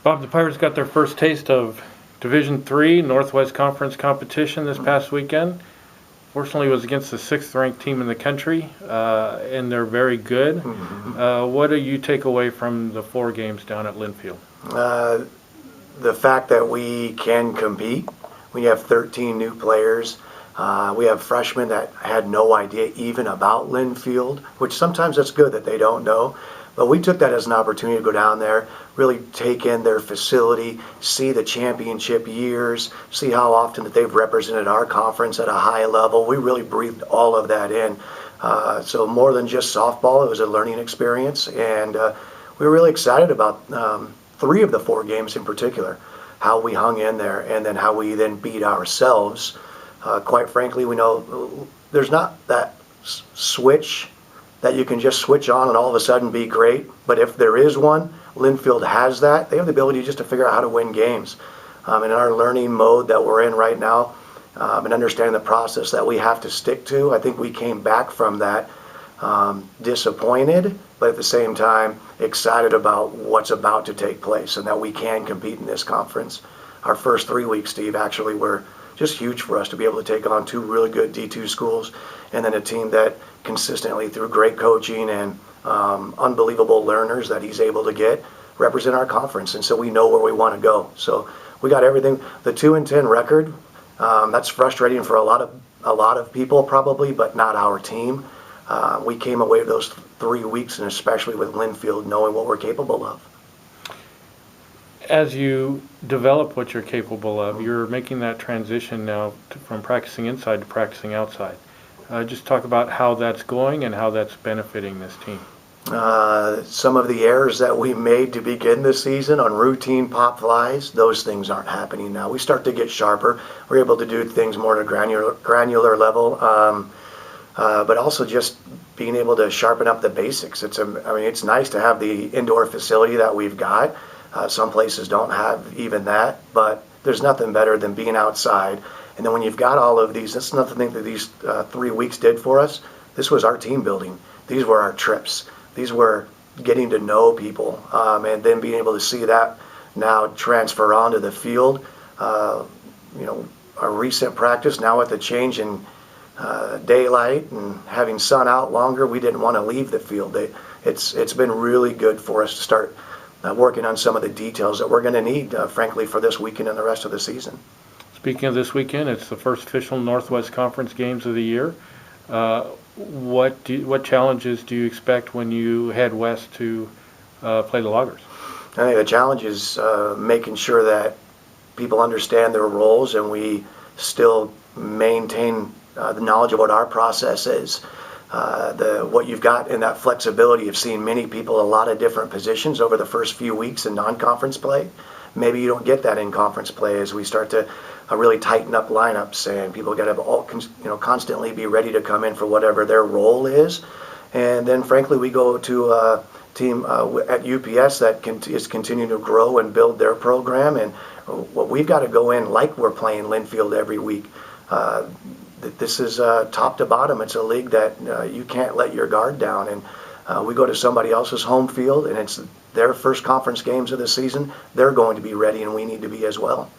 Bob, the Pirates got their first taste of Division III Northwest Conference competition this past weekend. Fortunately, it was against the sixth-ranked team in the country, and they're very good. What do you take away from the 4 games down at Linfield? The fact that we can compete. We have 13 new players. We have freshmen that had no idea even about Linfield, which sometimes that's good that they don't know. But we took that as an opportunity to go down there, really take in their facility, see the championship years, see how often that they've represented our conference at a high level. We really breathed all of that in. So more than just softball, it was a learning experience. And we were really excited about 3 of the 4 games in particular, how we hung in there and then how we then beat ourselves. Quite frankly, we know there's not that switch that you can just switch on and all of a sudden be great. But if there is one, Linfield has that. They have the ability just to figure out how to win games. And in our learning mode that we're in right now, and understanding the process that we have to stick to, I think we came back from that disappointed, but at the same time excited about what's about to take place and that we can compete in this conference. Our first 3 weeks, Steve, actually were just huge for us to be able to take on 2 really good D2 schools and then a team that consistently, through great coaching and unbelievable learners that he's able to get, represent our conference. And so we know where we want to go. So we got everything. The 2-10 record, that's frustrating for a lot of people probably, but not our team. We came away with those 3 weeks, and especially with Linfield, knowing what we're capable of. As you develop what you're capable of, you're making that transition now from practicing inside to practicing outside. Just talk about how that's going and how that's benefiting this team. Some of the errors that we made to begin the season on routine pop flies, those things aren't happening now. We start to get sharper. We're able to do things more at a granular level, but also just being able to sharpen up the basics. It's nice to have the indoor facility that we've got. Some places don't have even that, but there's nothing better than being outside. And then when you've got all of these, that's another thing that these 3 weeks did for us. This was our team building. These were our trips. These were getting to know people, and then being able to see that now transfer onto the field. Our recent practice now with the change in daylight and having sun out longer, we didn't want to leave the field. It's been really good for us to start working on some of the details that we're going to need, frankly, for this weekend and the rest of the season. Speaking of this weekend, it's the first official Northwest Conference games of the year. What challenges do you expect when you head west to play the Loggers? I think the challenge is making sure that people understand their roles and we still maintain the knowledge of what our process is. What you've got in that flexibility of seeing many people, a lot of different positions over the first few weeks in non-conference play. Maybe you don't get that in conference play as we start to really tighten up lineups, and people got to constantly be ready to come in for whatever their role is. And then, frankly, we go to a team at UPS that is continuing to grow and build their program, and what we've got to go in like we're playing Linfield every week. This is top to bottom. It's a league that you can't let your guard down, and we go to somebody else's home field, and it's their first conference games of the season. They're going to be ready, and we need to be as well.